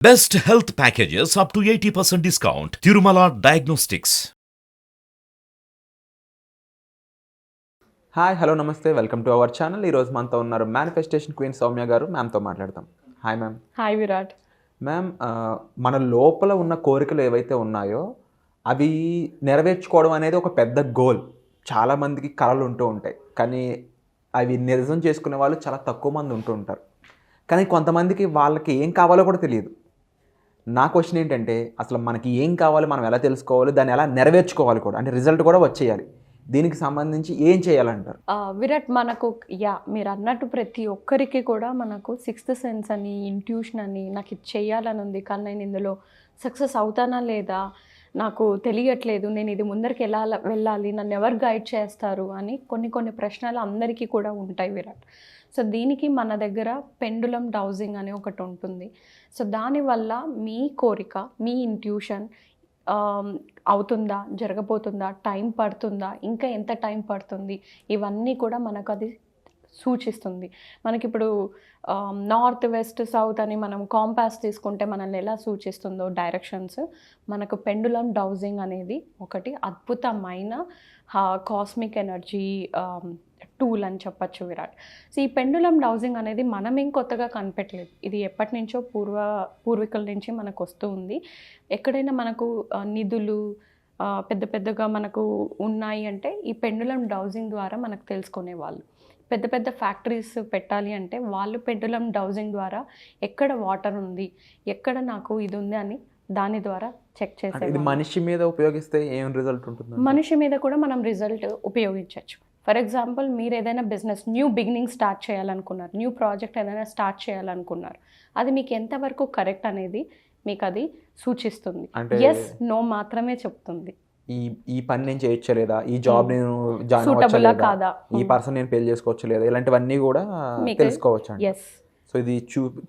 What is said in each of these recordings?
Best health packages up to 80% discount. Tirumala Diagnostics. Hi hello నమస్తే welcome to our channel. ఈరోజు మనతో ఉన్నారు manifestation queen Soumya గారు. మ్యామ్తో మాట్లాడతాం. Hi ma'am. Hi Virat. Ma'am, మన లోపల ఉన్న కోరికలు ఏవైతే ఉన్నాయో అవి నెరవేర్చుకోవడం అనేది ఒక పెద్ద గోల్. చాలామందికి కళలు ఉంటూ ఉంటాయి, కానీ అవి నిజం చేసుకునే వాళ్ళు చాలా తక్కువ మంది ఉంటూ ఉంటారు. కానీ కొంతమందికి వాళ్ళకి ఏం కావాలో కూడా తెలియదు. నా క్వశ్చన్ ఏంటంటే, అసలు మనకి ఏం కావాలి, మనం ఎలా తెలుసుకోవాలి, దాన్ని ఎలా నెరవేర్చుకోవాలి కూడా, అంటే రిజల్ట్ కూడా వచ్చేయాలి. దీనికి సంబంధించి ఏం చేయాలంటారు? విరాట్, మనకు మీరు అన్నట్టు ప్రతి ఒక్కరికి కూడా మనకు సిక్స్త్ సెన్స్ అని, ఇంట్యూషన్ అని, నాకు ఇది చేయాలని ఉంది, కానీ నేను ఇందులో సక్సెస్ అవుతానా లేదా, నాకు తెలియట్లేదు, నేను ఇది ముందరికి ఎలా వెళ్ళాలి, నన్ను ఎవరు గైడ్ చేస్తారు అని కొన్ని ప్రశ్నలు అందరికీ కూడా ఉంటాయి విరాట్. సో దీనికి మన దగ్గర పెండులం డౌజింగ్ అనే ఒకటి ఉంటుంది. సో దానివల్ల మీ కోరిక, మీ ఇంట్యూషన్ అవుతుందా, జరగబోతుందా, టైం పడుతుందా, ఇంకా ఎంత టైం పడుతుంది, ఇవన్నీ కూడా మనకు అది సూచిస్తుంది. మనకిప్పుడు నార్త్ వెస్ట్ సౌత్ అని మనం కాంపాస్ తీసుకుంటే మనల్ని ఎలా సూచిస్తుందో డైరెక్షన్స్, మనకు పెండులం డౌజింగ్ అనేది ఒకటి అద్భుతమైన కాస్మిక్ ఎనర్జీ టూల్ అని చెప్పచ్చు విరాట్. సో ఈ పెండులం డౌజింగ్ అనేది మనమేం కొత్తగా కనిపెట్టలేదు. ఇది ఎప్పటి నుంచో పూర్వీకుల నుంచి మనకు వస్తూ ఉంది. ఎక్కడైనా మనకు నిధులు పెద్దగా మనకు ఉన్నాయి అంటే ఈ పెండులం డౌజింగ్ ద్వారా మనకు తెలుసుకునేవాళ్ళు. పెద్ద ఫ్యాక్టరీస్ పెట్టాలి అంటే వాళ్ళు పెండులం డౌజింగ్ ద్వారా ఎక్కడ వాటర్ ఉంది, ఎక్కడ నాకు ఇది ఉంది అని దాని ద్వారా చెక్ చేసే. ఇది మనిషి మీద ఉపయోగిస్తే ఏం రిజల్ట్ ఉంటుంది? మనిషి మీద కూడా మనం రిజల్ట్ ఉపయోగించవచ్చు. ఫర్ ఎగ్జాంపుల్, మీరు ఏదైనా బిజినెస్ న్యూ బిగినింగ్ స్టార్ట్ చేయాలనుకున్నారు, న్యూ ప్రాజెక్ట్ ఏదైనా స్టార్ట్ చేయాలనుకున్నారు, అది మీకు ఎంతవరకు కరెక్ట్ అనేది మీకు అది సూచిస్తుంది. ఎస్ నో మాత్రమే చెప్తుంది. ఈ పని నేను చేయొచ్చా లేదా, ఈ జాబ్ నేను జాయిన్ సూటబుల్ కాదా, ఈ పర్సన్ నేను పెళ్లి చేసుకోవచ్చు లేదా, ఇలాంటివన్నీ కూడా తెలుసుకోవచ్చు. ఎస్. సో ఇది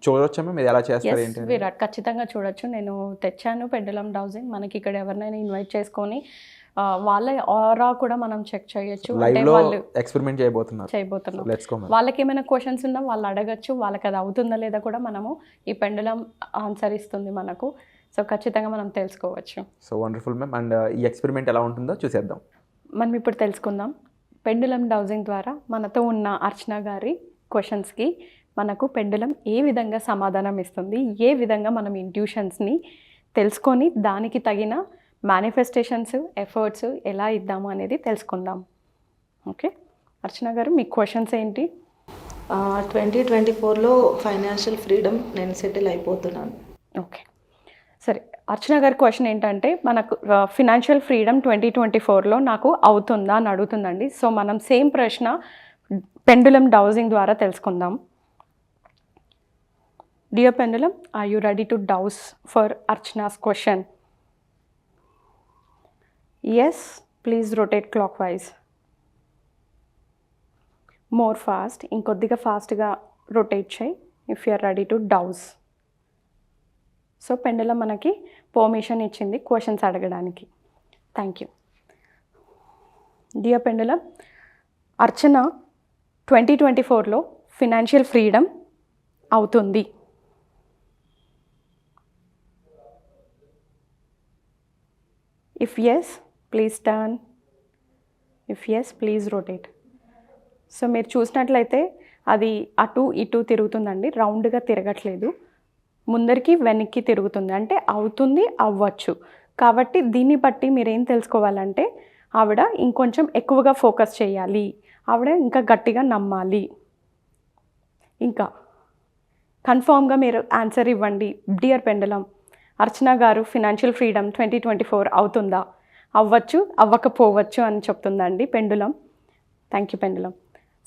చూడొచ్చా మేము, ఎలా చేస్తారు ఏంటి? విరాట్, ఖచ్చితంగా చూడొచ్చు. నేను తెచ్చాను పెండులం డౌజింగ్. మనకి ఇక్కడ ఎవరినైనా ఇన్వైట్ చేసుకొని వాళ్ళ ఆరా కూడా మనం చెక్ చేయొచ్చు. అంటే వాళ్ళు ఎక్స్పెరిమెంట్ చేయబోతున్నాం. వాళ్ళకి ఏమైనా క్వశ్చన్స్ ఉన్నా వాళ్ళు అడగచ్చు. వాళ్ళకి అది అవుతుందా లేదా కూడా మనము ఈ పెండులం ఆన్సర్ ఇస్తుంది మనకు. సో ఖచ్చితంగా మనం తెలుసుకోవచ్చు. So wonderful ma'am. అండ్ ఈ ఎక్స్పెరిమెంట్ ఎలా ఉంటుందో చూసేద్దాం. మనం ఇప్పుడు తెలుసుకుందాం. పెండులం డౌజింగ్ ద్వారా మనతో ఉన్న అర్చన గారి క్వశ్చన్స్కి మనకు పెండులం ఏ విధంగా సమాధానం ఇస్తుంది, ఏ విధంగా మనం ఇంట్యూషన్స్ని తెలుసుకొని దానికి తగిన మేనిఫెస్టేషన్స్, ఎఫర్ట్స్ ఎలా ఇద్దాము అనేది తెలుసుకుందాం. ఓకే అర్చన గారు, మీ క్వశ్చన్స్ ఏంటి? 2024లో ఫైనాన్షియల్ ఫ్రీడమ్, నేను సెటిల్ అయిపోతున్నాను. ఓకే సరే, అర్చన గారి క్వశ్చన్ ఏంటంటే, మనకు ఫినాన్షియల్ ఫ్రీడమ్ 2024లో నాకు అవుతుందా అని అడుగుతుందండి. సో మనం సేమ్ ప్రశ్న పెండులం డౌజింగ్ ద్వారా తెలుసుకుందాం. Dear pendulum, are you ready to dowse for Archana's question? Yes, please rotate clockwise. More fast. ఇంకొద్దిగా ఫాస్ట్గా రొటేట్ చేయి if you are ready to dowse. So pendulum మనకి పర్మిషన్ ఇచ్చింది క్వశ్చన్స్ అడగడానికి. Thank you. Dear pendulum, Archana 2024లో financial freedom అవుతుంది. If yes, please turn. If yes, please rotate. So మీరు చూసినట్లయితే అది అటు ఇటు తిరుగుతుందండి, రౌండ్గా తిరగట్లేదు, ముందరికి వెనక్కి తిరుగుతుంది. అంటే అవుతుంది, అవ్వచ్చు. కాబట్టి దీన్ని బట్టి మీరు ఏం తెలుసుకోవాలంటే, ఆవిడ ఇంకొంచెం ఎక్కువగా ఫోకస్ చేయాలి, ఆవిడ ఇంకా గట్టిగా నమ్మాలి. ఇంకా కన్ఫామ్గా మీరు ఆన్సర్ ఇవ్వండి. డియర్ పెండులం, అర్చన గారు ఫినాన్షియల్ ఫ్రీడమ్ 2024 అవుతుందా? అవ్వచ్చు, అవ్వకపోవచ్చు అని చెప్తుందండి pendulum. Thank you pendulum.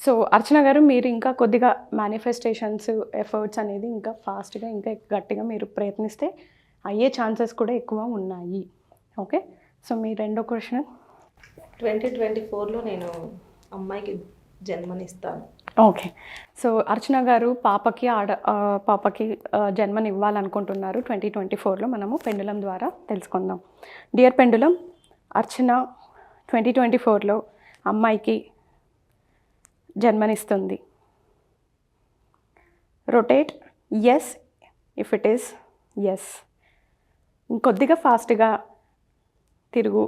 So Archana garu, మీరు ఇంకా కొద్దిగా మేనిఫెస్టేషన్స్, ఎఫర్ట్స్ అనేది ఇంకా ఫాస్ట్గా, ఇంకా గట్టిగా మీరు ప్రయత్నిస్తే అయ్యే ఛాన్సెస్ కూడా ఎక్కువ ఉన్నాయి. ఓకే, సో మీ రెండో క్వశ్చన్. 2024లో నేను అమ్మాయికి జన్మనిస్తాను. ఓకే, సో అర్చన గారు పాపకి జన్మనివ్వాలనుకుంటున్నారు 2024లో. మనము పెండులం ద్వారా తెలుసుకుందాం. డియర్ పెండులం, అర్చన 2024లో అమ్మాయికి జన్మనిస్తుంది. Rotate yes if it is yes. ఇంకొద్దిగా ఫాస్ట్గా తిరుగు.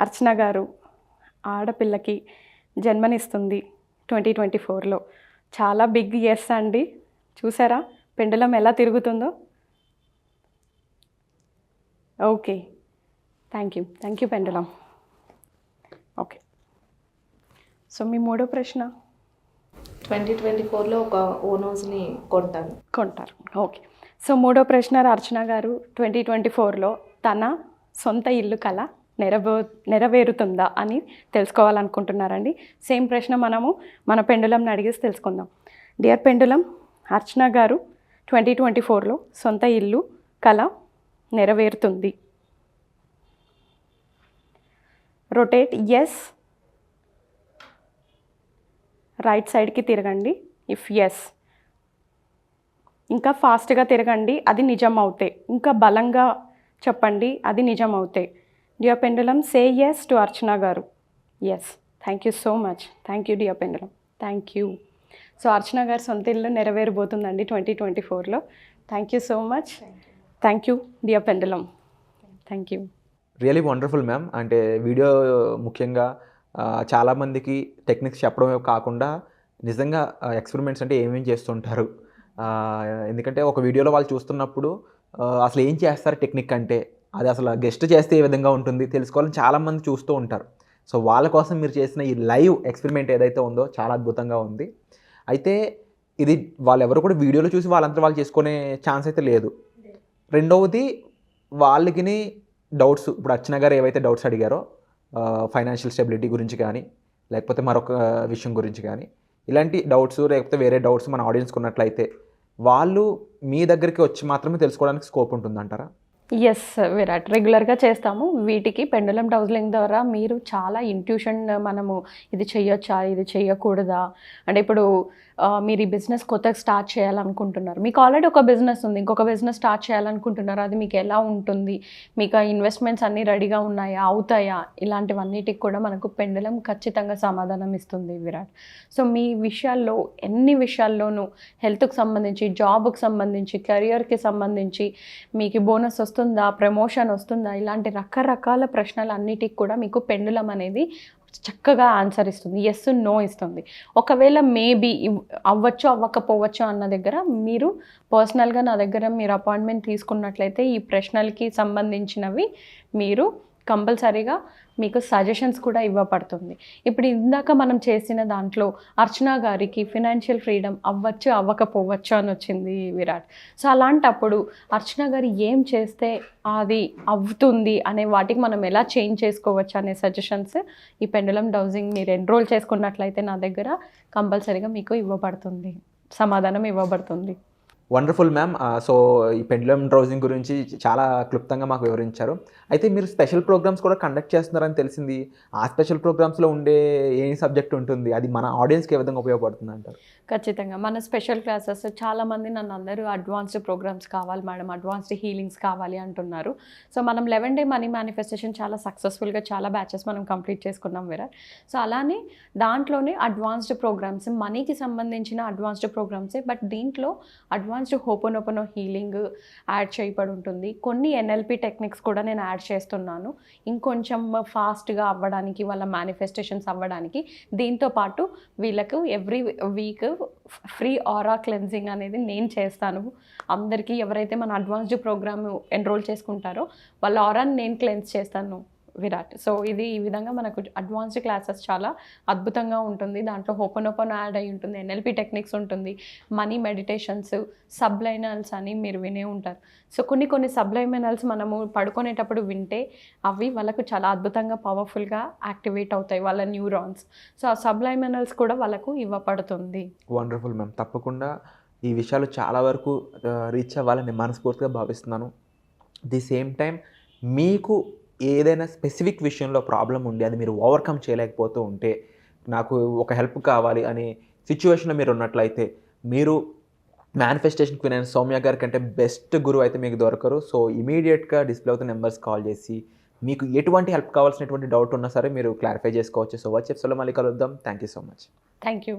అర్చన గారు ఆడపిల్లకి జన్మనిస్తుంది 2024లో. చాలా బిగ్ ఎస్ అండి. చూసారా పెండులం ఎలా తిరుగుతుందో? Okay, thank you pendulum. Okay, so మీ మూడో ప్రశ్న. 2024లో ఒక ఓన్ హౌస్ని కొంటారు. ఓకే, సో మూడో ప్రశ్న అర్చన గారు, 2024లో తన సొంత ఇల్లు కల నెరవేరుతుందా అని తెలుసుకోవాలనుకుంటున్నారండి. సేమ్ ప్రశ్న మనము మన పెండులంని అడిగేసి తెలుసుకుందాం. డియర్ పెండులం, అర్చన గారు 2024లో సొంత ఇల్లు కల నెరవేరుతుంది. రొటేట్ ఎస్, రైట్ సైడ్కి తిరగండి ఇఫ్ ఎస్. ఇంకా ఫాస్ట్గా తిరగండి అది నిజం అవుతే. ఇంకా బలంగా చెప్పండి అది నిజం అవుతే. Dear pendulum, say yes to Archana garu. Yes, thank you so much. Thank you dear pendulum, thank you. So Archana garu సొంత ఇల్లు నెరవేరబోతుందండి 2024లో. Thank you so much. Thank you dear pendulum, thank you. Really wonderful ma'am. అంటే వీడియో ముఖ్యంగా చాలామందికి techniques చెప్పడమే కాకుండా నిజంగా ఎక్స్పెరిమెంట్స్ అంటే ఏమేమి చేస్తుంటారు, ఎందుకంటే ఒక వీడియోలో వాళ్ళు చూస్తున్నప్పుడు అసలు ఏం చేస్తారు టెక్నిక్ అంటే, అది అసలు గెస్ట్ చేస్తే ఏ విధంగా ఉంటుంది తెలుసుకోవాలని చాలామంది చూస్తూ ఉంటారు. సో వాళ్ళ కోసం మీరు చేసిన ఈ లైవ్ ఎక్స్పెరిమెంట్ ఏదైతే ఉందో చాలా అద్భుతంగా ఉంది. అయితే ఇది వాళ్ళెవరు కూడా వీడియోలో చూసి వాళ్ళంతా వాళ్ళు చేసుకునే ఛాన్స్ అయితే లేదు. రెండవది వాళ్ళకి డౌట్స్, ఇప్పుడు అర్చన గారు ఏవైతే డౌట్స్ అడిగారో ఫైనాన్షియల్ స్టెబిలిటీ గురించి కానీ లేకపోతే మరొక విషయం గురించి కానీ, ఇలాంటి డౌట్స్ లేకపోతే వేరే డౌట్స్ మన ఆడియన్స్కి ఉన్నట్లయితే వాళ్ళు మీ దగ్గరికి వచ్చి మాత్రమే తెలుసుకోవడానికి స్కోప్ ఉంటుందంటారా? ఎస్ విరాట్, రెగ్యులర్గా చేస్తాము. వీటికి పెండులం డౌజింగ్ ద్వారా మీరు చాలా ఇంట్యూషన్, మనము ఇది చెయ్యొచ్చా ఇది చెయ్యకూడదా అంటే ఇప్పుడు మీరు ఈ బిజినెస్ కొత్తగా స్టార్ట్ చేయాలనుకుంటున్నారు, మీకు ఆల్రెడీ ఒక బిజినెస్ ఉంది, ఇంకొక బిజినెస్ స్టార్ట్ చేయాలనుకుంటున్నారు, అది మీకు ఎలా ఉంటుంది, మీకు ఆ ఇన్వెస్ట్మెంట్స్ అన్నీ రెడీగా ఉన్నాయా, అవుతాయా, ఇలాంటివన్నిటికి కూడా మనకు పెండులం ఖచ్చితంగా సమాధానం ఇస్తుంది విరాట్. సో మీ విషయాల్లో ఎన్ని విషయాల్లోనూ హెల్త్కి సంబంధించి, జాబ్కి సంబంధించి, కెరియర్కి సంబంధించి, మీకు బోనస్ వస్తుందా, ప్రమోషన్ వస్తుందా, ఇలాంటి రకరకాల ప్రశ్నలు అన్నిటికి కూడా మీకు పెండులం అనేది చక్కగా ఆన్సర్ ఇస్తుంది, ఎస్ నో ఇస్తుంది. ఒకవేళ మేబీ అవ్వచ్చు అవ్వకపోవచ్చు అన్న దగ్గర మీరు పర్సనల్గా నా దగ్గర మీరు అపాయింట్మెంట్ తీసుకున్నట్లయితే ఈ ప్రశ్నలకి సంబంధించినవి మీరు కంపల్సరీగా మీకు సజెషన్స్ కూడా ఇవ్వబడుతుంది. ఇప్పుడు ఇందాక మనం చేసిన దాంట్లో అర్చన గారికి ఫినాన్షియల్ ఫ్రీడమ్ అవ్వచ్చు అవ్వకపోవచ్చు అని వచ్చింది విరాట్. సో అలాంటప్పుడు అర్చన గారు ఏం చేస్తే అది అవుతుంది అనే వాటికి మనం ఎలా చేంజ్ చేసుకోవచ్చు అనే సజెషన్స్ ఈ పెండులం డౌజింగ్ మీరు ఎన్రోల్ చేసుకున్నట్లయితే నా దగ్గర కంపల్సరీగా మీకు ఇవ్వబడుతుంది, సమాధానం ఇవ్వబడుతుంది. Wonderful ma'am. సో ఈ పెండులం డౌజింగ్ గురించి చాలా క్లుప్తంగా మాకు వివరించారు. అయితే మీరు స్పెషల్ ప్రోగ్రామ్స్ కూడా కండక్ట్ చేస్తున్నారని తెలిసింది. ఆ స్పెషల్ ప్రోగ్రామ్స్లో ఉండే ఏ సబ్జెక్ట్ ఉంటుంది, అది మన ఆడియన్స్కి ఏ విధంగా ఉపయోగపడుతుంది అంటారు? ఖచ్చితంగా మన స్పెషల్ క్లాసెస్ చాలామంది నన్ను అందరూ అడ్వాన్స్డ్ ప్రోగ్రామ్స్ కావాలి మేడం, అడ్వాన్స్డ్ హీలింగ్స్ కావాలి అంటున్నారు. సో మనం 11 డే మనీ మేనిఫెస్టేషన్ చాలా సక్సెస్ఫుల్గా చాలా బ్యాచెస్ మనం కంప్లీట్ చేసుకున్నాం విరాట్. సో అలానే దాంట్లోనే అడ్వాన్స్డ్ ప్రోగ్రామ్స్, మనీకి సంబంధించిన అడ్వాన్స్డ్ ప్రోగ్రామ్సే, బట్ దీంట్లో అడ్వాన్స్డ్ హోపోనోపోనో హీలింగ్ యాడ్ చేయబడి ఉంటుంది. కొన్ని ఎన్ఎల్పి టెక్నిక్స్ కూడా నేను యాడ్ చేస్తున్నాను ఇంకొంచెం ఫాస్ట్గా అవ్వడానికి, వాళ్ళ మేనిఫెస్టేషన్స్ అవ్వడానికి. దీంతోపాటు వీళ్ళకు ఎవ్రీ వీక్ ఫ్రీ ఆరా క్లెన్జింగ్ అనేది నేను చేస్తాను. అందరికీ ఎవరైతే మన అడ్వాన్స్డ్ ప్రోగ్రామ్ ఎన్రోల్ చేసుకుంటారో వాళ్ళ ఆరాని నేను క్లెన్స్ చేస్తాను విరాట్. సో ఇది ఈ విధంగా మనకు అడ్వాన్స్డ్ క్లాసెస్ చాలా అద్భుతంగా ఉంటుంది. దాంట్లో హోపోనోపోనో యాడ్ అయి ఉంటుంది, ఎన్ఎల్పి టెక్నిక్స్ ఉంటుంది, మనీ మెడిటేషన్స్, సబ్లైనల్స్ అని మీరు వినే ఉంటారు. సో కొన్ని సబ్లైమినల్స్ మనము పడుకునేటప్పుడు వింటే అవి వాళ్ళకు చాలా అద్భుతంగా పవర్ఫుల్గా యాక్టివేట్ అవుతాయి వాళ్ళ న్యూరాన్స్. సో ఆ సబ్లైమినల్స్ కూడా వాళ్ళకు ఇవ్వబడుతుంది. Wonderful ma'am. తప్పకుండా ఈ విషయాలు చాలా వరకు రీచ్ అవ్వాలని మనస్ఫూర్తిగా భావిస్తున్నాను. ది సేమ్ టైం మీకు ఏదైనా స్పెసిఫిక్ విషయంలో ప్రాబ్లం ఉండి అది మీరు ఓవర్కమ్ చేయలేకపోతూ ఉంటే, నాకు ఒక హెల్ప్ కావాలి అనే సిచ్యువేషన్లో మీరు ఉన్నట్లయితే, మీరు మేనిఫెస్టేషన్ క్వీన్ సౌమ్య గారి కంటే బెస్ట్ గురువు అయితే మీకు దొరకరు. సో ఇమీడియట్గా డిస్ప్లే అవుతున్న నెంబర్స్ కాల్ చేసి మీకు ఎటువంటి హెల్ప్ కావాల్సినటువంటి డౌట్ ఉన్నా సరే మీరు క్లారిఫై చేసుకోవచ్చు. సో వచ్చే ఎపిసోడ్లో మళ్ళీ కలుద్దాం. Thank you so much. Thank you.